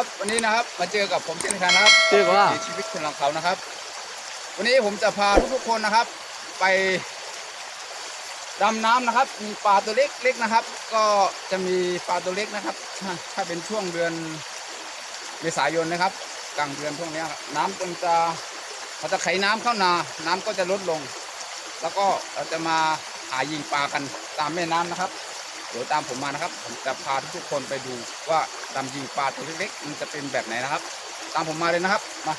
ครับวันนี้นะครับมาเจอกับผมเช่นเคยนะครับชื่อว่าชีวิตคนหลังเขานะครับวันนี้ผมจะพาทุกๆคนนะครับไปดำน้ำนะครับมีปลาตัวเล็กๆนะครับก็จะมีปลาตัวเล็กนะครับถ้าเป็นช่วงเดือนเมษายนนะครับกลางเดือนช่วงนี้น้ำมันจะไขน้ำเข้านาน้ำก็จะลดลงแล้วก็เราจะมาหายิงปลากันตามแม่น้ำนะครับเดี๋ยวตามผมมานะครับผมจะพาทุกๆคนไปดูว่าดำยิงปลาตัวเล็กๆมันจะเป็นแบบไหนนะครับตามผมมาเลยนะครับมา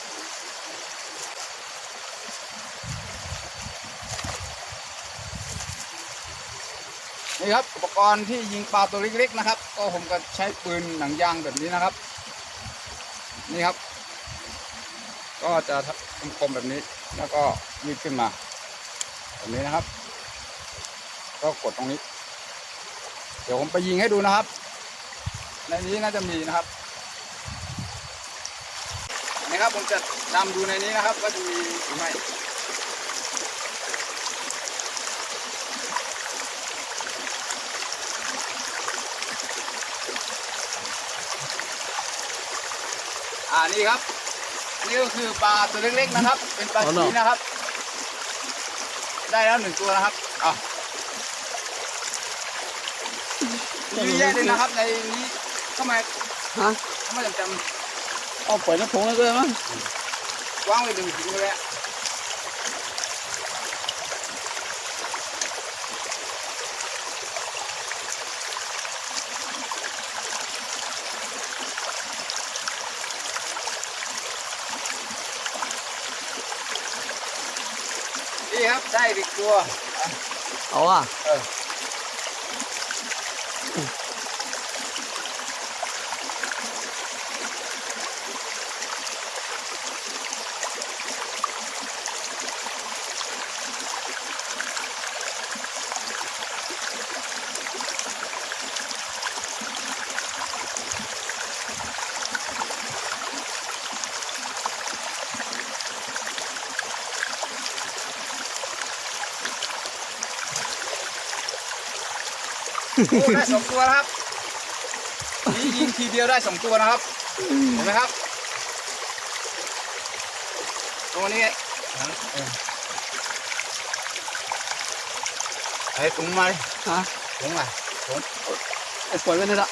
นี่ครับอุปกรณ์ที่ยิงปลาตัวเล็กๆนะครับก็ผมก็ใช้ปืนหนังยางแบบนี้นะครับนี่ครับก็จะคมแบบนี้แล้วก็ยืดขึ้นมาแบบนี้นะครับก็กดตรงนี้เดี๋ยวผมไปยิงให้ดูนะครับในนี้น่าจะมีนะครับนี่ครับผมจะดำดูในนี้นะครับว่าจะมีหรือไม่นี่ครับนี่ก็คือปลาตัวเล็กๆนะครับเป็นปลาชีนะครับได้แล้ว1ตัวนะครับเยอะแยะเลยนะครับในนี้ทำไมจำเอาปล่อยน้ำผงแล้วก็ได้มั้งวางไว้ดึงถึงเลยนี่ครับได้อีกตัวเอาได้2ตัวนะครับนี่ยิงทีเดียวได้2ตัวนะครับเห็นไหมครับตัวนี้ไอ้ถุงมาถุงอะไรถุงปล่อยไว้นี่ละ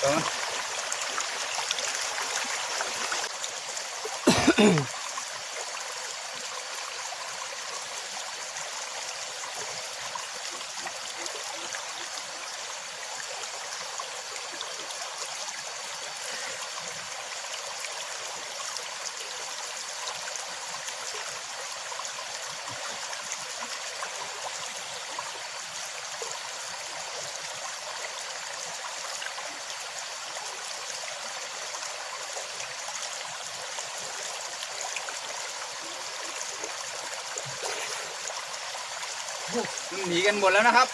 หนีกันหมดแล้วนะครับ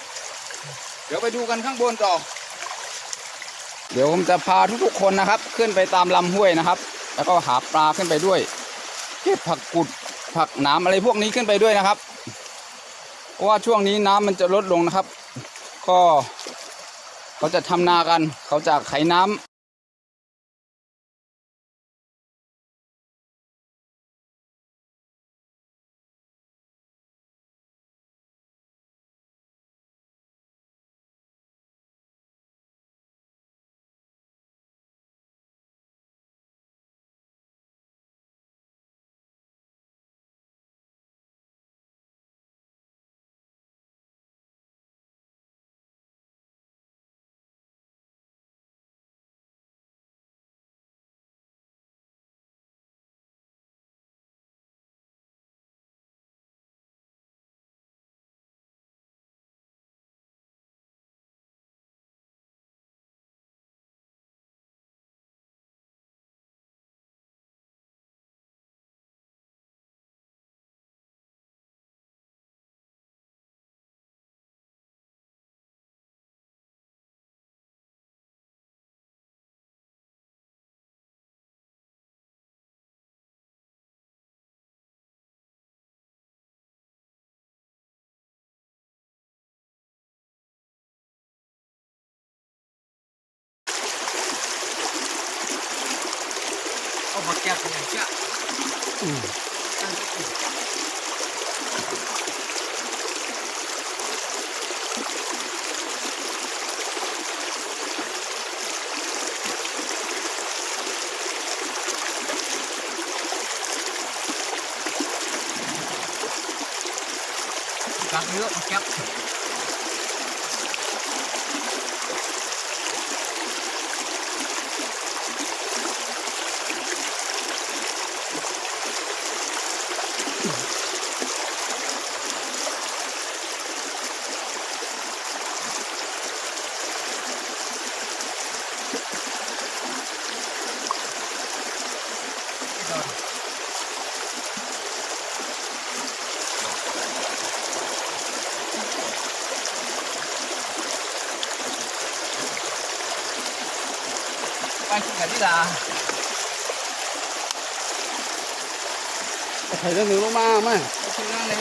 เดี๋ยวไปดูกันข้างบนต่อเดี๋ยวผมจะพาทุกๆคนนะครับขึ้นไปตามลำห้วยนะครับแล้วก็หาปลาขึ้นไปด้วยเก็บผักกุดผักน้ำอะไรพวกนี้ขึ้นไปด้วยนะครับเพราะว่าช่วงนี้น้ำมันจะลดลงนะครับก็เขาจะทำนากันเขาจะไขน้ำ มาแก้เป็นอย่างเช่น อืม các nước mà kép anh cái gì là ใส่เรื่องหนึ่งลงมาไหม cái ngang này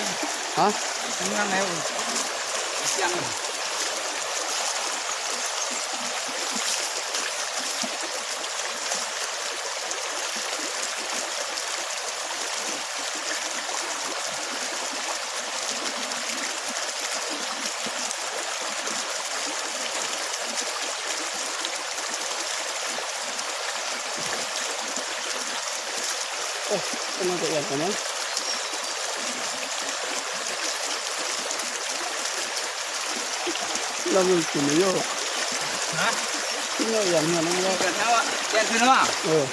ฮะ cái ngang này chăngโอ้กำลังจะเอียดกันนะเราเป็นกลุ่มโยก hả ที่เราอย่างเงี้ยนั่นแหละ cái theo ạ đen chưa đúng không เออ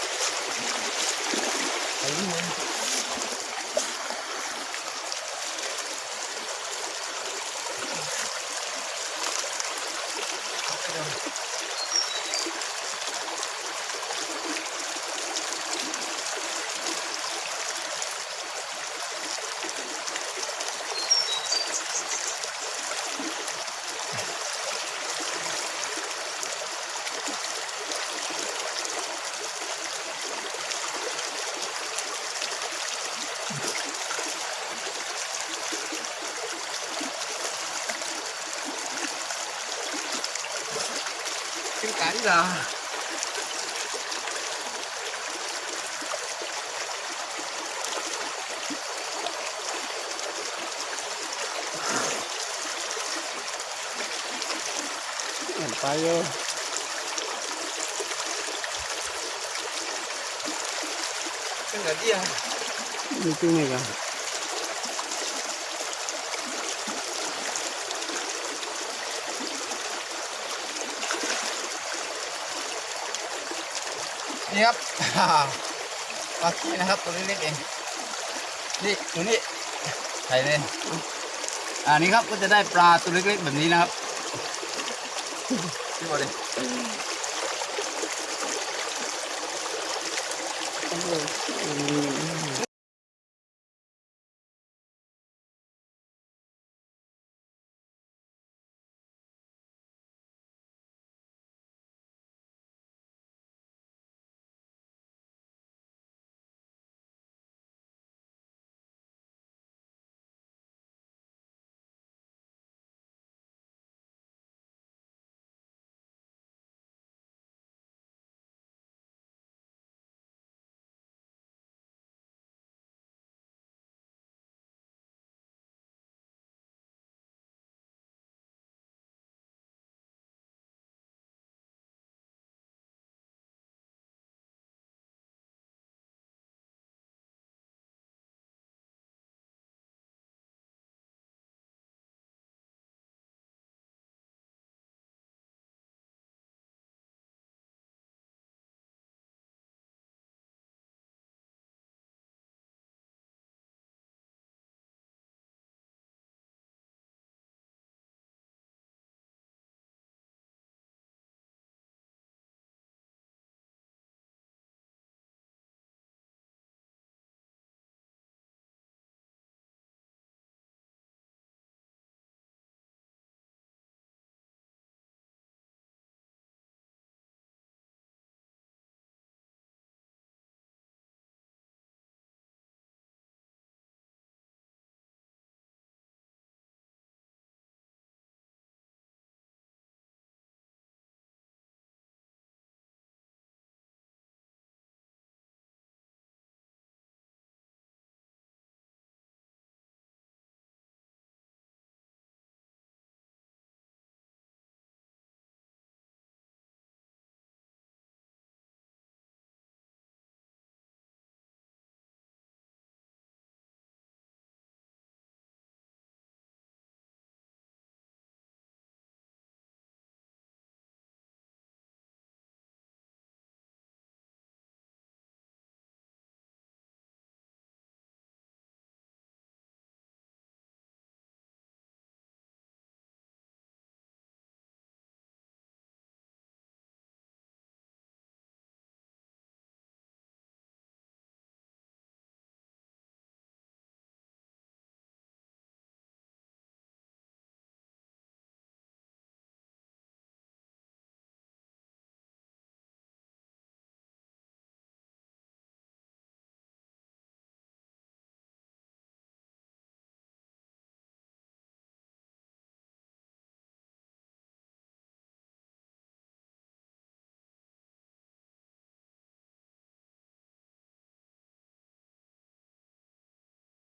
cái cái là เห็นไปเยอะ cái gì à มีจริงไหมกัน นี่ครับ ปลาขี้นะครับตัวเล็กๆเองนี่ตัวนี้ใส่เลยนี่ครับก็จะได้ปลาตัวเล็กๆแบบนี้นะครับพี่บอกเลย โอ้โห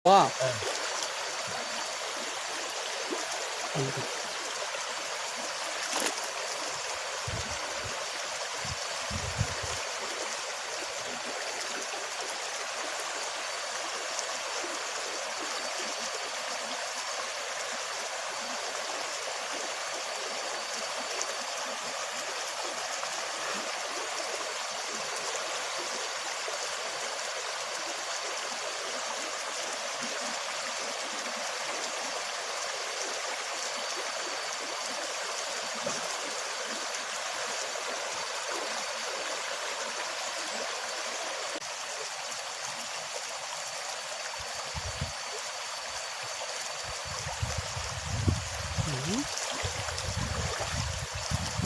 ว่า เออ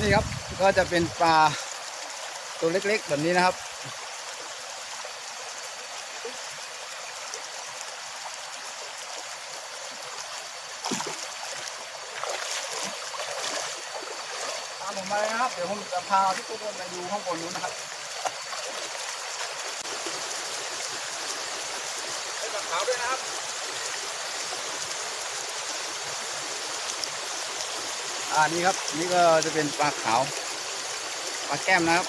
นี่ครับก็จะเป็นปลาตัวเล็กๆแบบนี้นะครับตามผมมาเลยนะครับเดี๋ยวผมจะพาทุกคนไปดูข้างบนนู้นนะครับให้ปลาขาวด้วยนะครับนี่ครับนี่ก็จะเป็นปลาขาวปลาแก้มนะครับ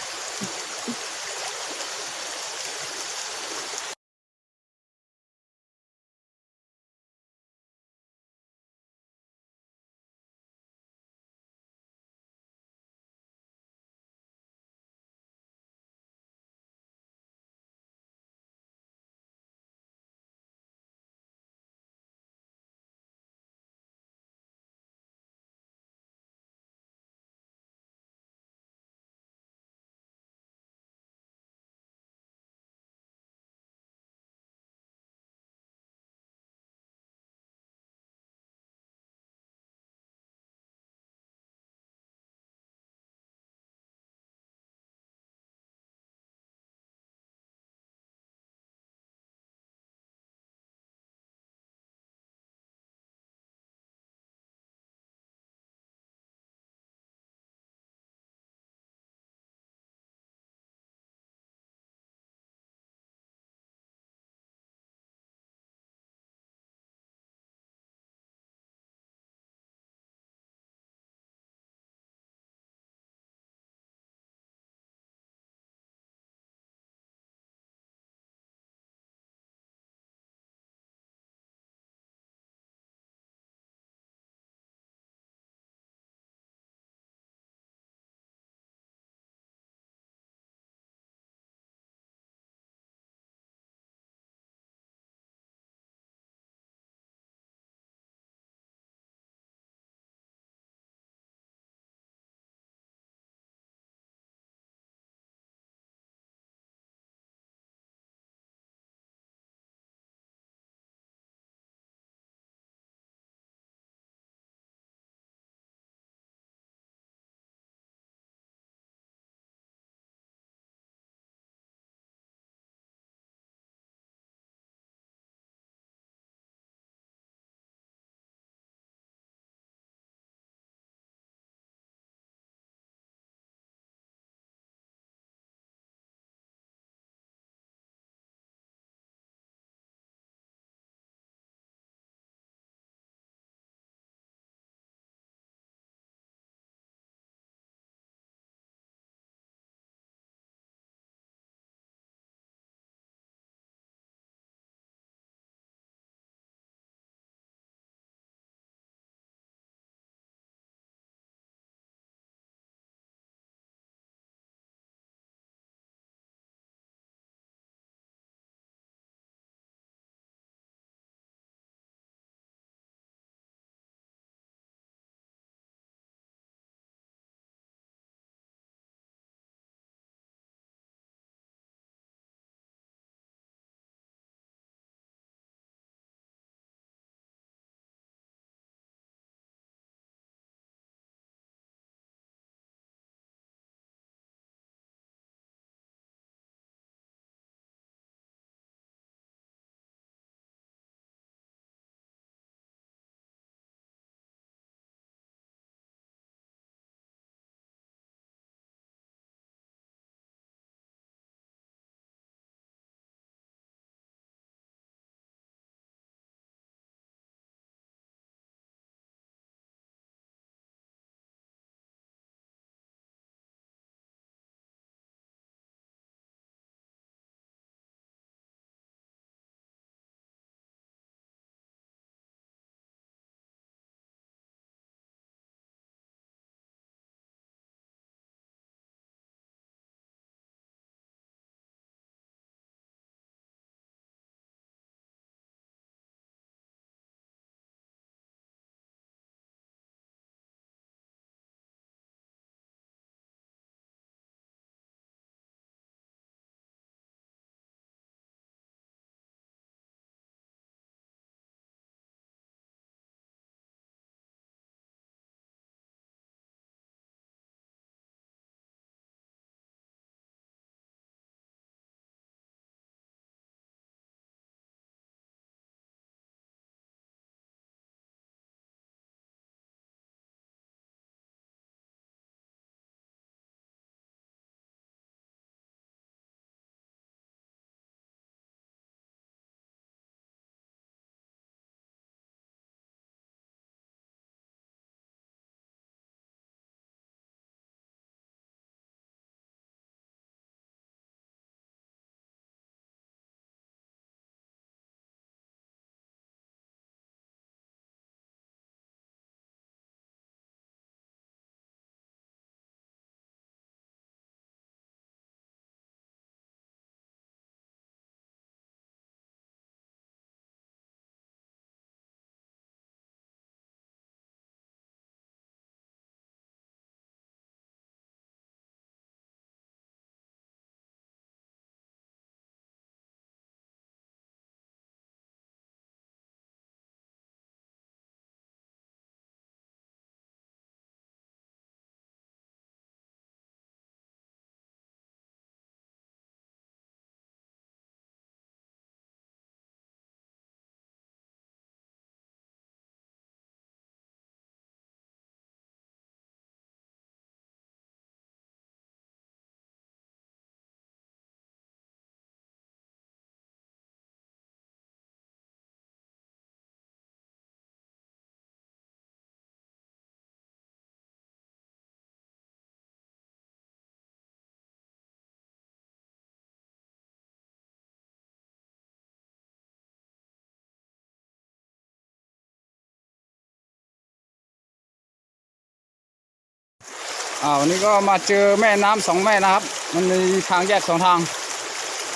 วันนี้ก็มาเจอแม่น้ำสองแม่นะครับมันมีทางแยกสองทาง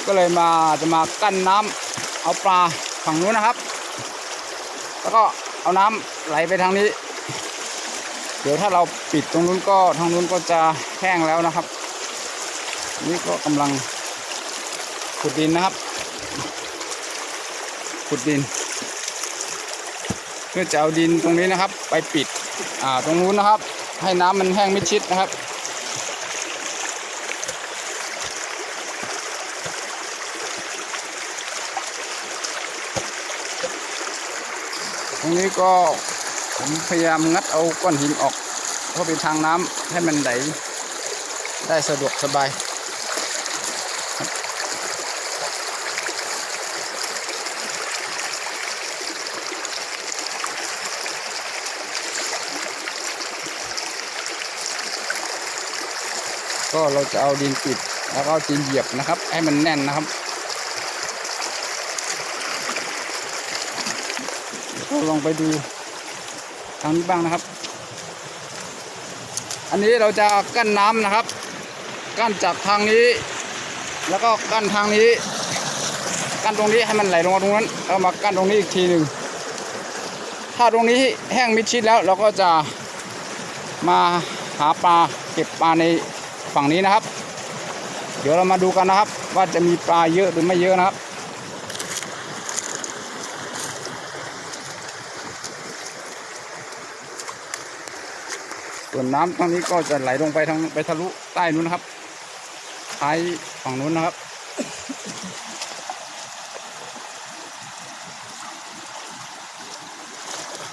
ก็เลยจะมากั้นน้ำเอาปลาฝั่งนู้นนะครับ แล้วก็เอาน้ำไหลไปทางนี้ เดี๋ยวถ้าเราปิดตรงนู้นก็ทางนู้นก็จะแห้งแล้วนะครับ นี่ก็กำลังขุดดินนะครับขุดดิน เพื่อจะเอาดินตรงนี้นะครับ ไปปิดตรงนู้นนะครับ ให้น้ำมันแห้งมิดชิดนะครับตรงนี้ก็ผมพยายามงัดเอาก้อนหินออกเพราะเป็นทางน้ำให้มันไหลได้สะดวกสบายก็เราจะเอาดินปิดแล้วก็ดินเหยียบนะครับให้มันแน่นนะครับก็ลองไปดูทางนี้บ้างนะครับอันนี้เราจะกั้นน้ำนะครับกั้นจากทางนี้แล้วก็กั้นทางนี้กั้นตรงนี้ให้มันไหลลงมาตรงนั้นแล้วมากั้นตรงนี้อีกทีหนึ่งถ้าตรงนี้แห้งมิดชิดแล้วเราก็จะมาหาปลาเก็บปลาในฝั่งนี้นะครับเดี๋ยวเรามาดูกันนะครับว่าจะมีปลาเยอะหรือไม่เยอะนะครับส่วนน้ำทางนี้ก็จะไหลลงไปทะลุใต้นู้นนะครับท้ายฝั่งนู้นนะครับ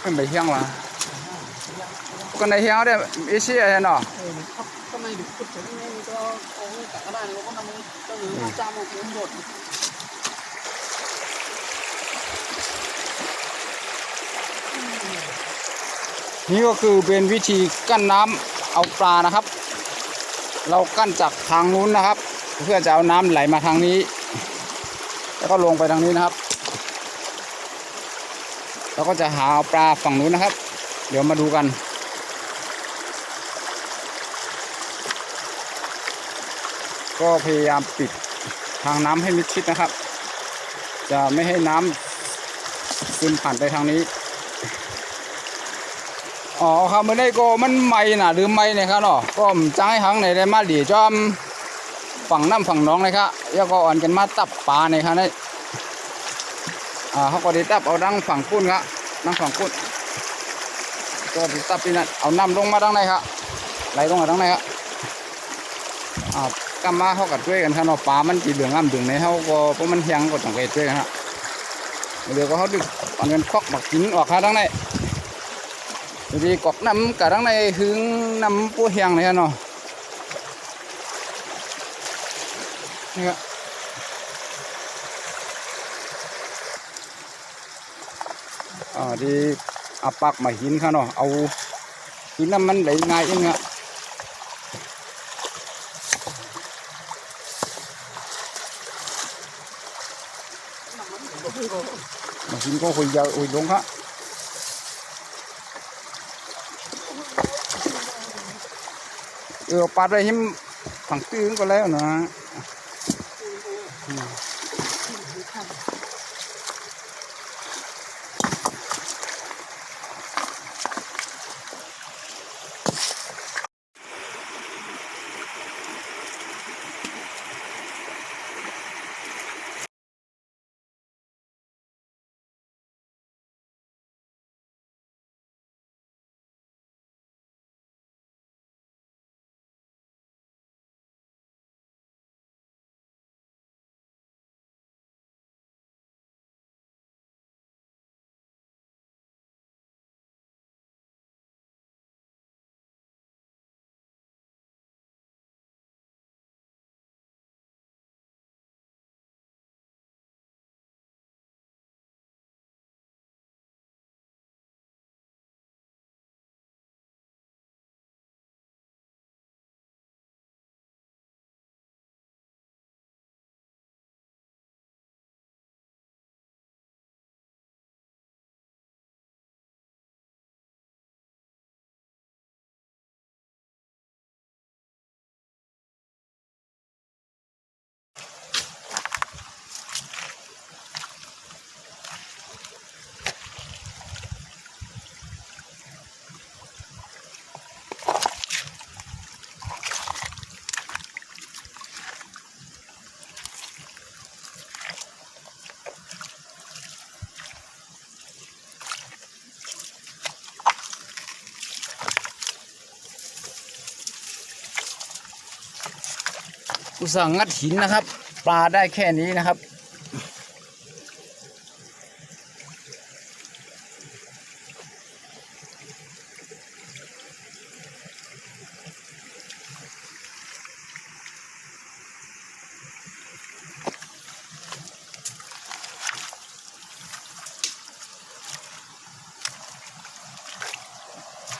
ขึ้นไปเฮียงละก็ในเฮียงได้อีเชี่ยเนาะก็ไม่ดูขุดถึงนี่ก็โอ้ยแต่ก็ได้เราก็ทำต้องหรือจ้ามาคุ้มหมดนี่ก็คือเป็นวิธีกั้นน้ำเอาปลานะครับเรากั้นจากทางนู้นนะครับเพื่อจะเอาน้ำไหลมาทางนี้แล้วก็ลงไปทางนี้นะครับเราก็จะหาเอาปลาฝั่งนู้นนะครับเดี๋ยวมาดูกันก็พยายามปิดทางน้ำให้มิดชิดนะครับจะไม่ให้น้ำซึมผ่านไปทางนี้อ๋อครับเมื่อได้ก็มันไม่น่ะหรือไม่เนี่ยครับเนาะก็จังให้หังในได้มาดีจอมฝั่งน้ำฝั่งน้องเลยครับแล้วก็อ่อนกันมาตับปลาในครับนี่เขาก็ได้ตับเอาดังฝั่งปุ้นครับดังฝั่งปุ้นก็ได้ตับที่นั่นเอาน้ำลงมาดังในครับไหลลงมาดังในครับกำมาเขากัดด้วยกันครับเนาะปลามันจีเหลืองอ้ำดึงในเขาก็เพราะมันเฮียงก็ต้องไปด้วยกันครับเดี๋ยวก็เขาดึกเอาเงินคอกบักกินออกครับดังในดีกอกน้ำกับทั้งในหึงน้ำปูเฮียงเลยเนาะนี่ครับดีเอาปากมาหินค่ะเนาะเอาหินน้ำมันไหลง่ายเองอะมาหินก็คุยยาวคุยลงครับปาดไปหิมฝั่งตื้นก็แล้วนะ อุตส่าห์งัดหินนะครับ ปลาได้แค่นี้นะครับ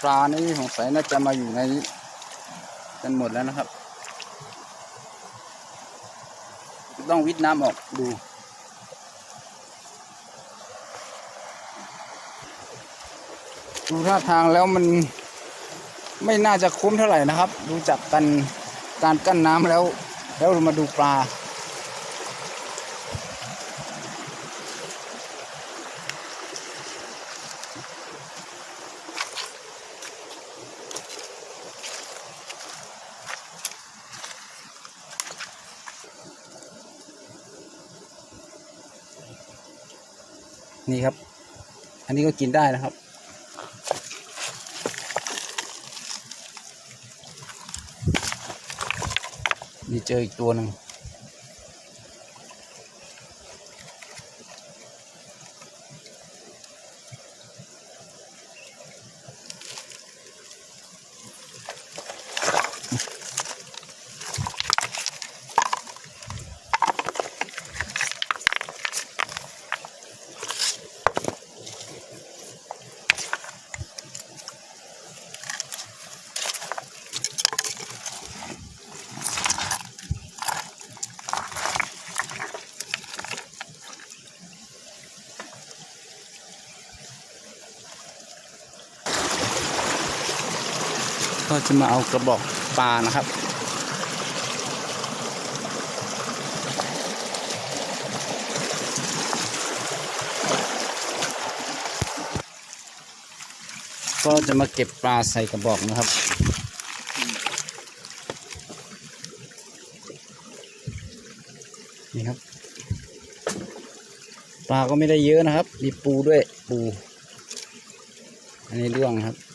ปลานี่สงสัยน่าจะมาอยู่ในนี้กันหมดแล้วนะครับต้องวิทน้ำออกดูท่าทางแล้วมันไม่น่าจะคุ้มเท่าไหร่นะครับดูจากการกั้นน้ำแล้วเรามาดูปลานี่ครับอันนี้ก็กินได้นะครับนี่เจออีกตัวหนึ่งก็จะมาเอากระบอกปลานะครับก็จะมาเก็บปลาใส่กระบอกนะครับนี่ครับปลาก็ไม่ได้เยอะนะครับมีปูด้วยปูอันนี้ร่วงครับ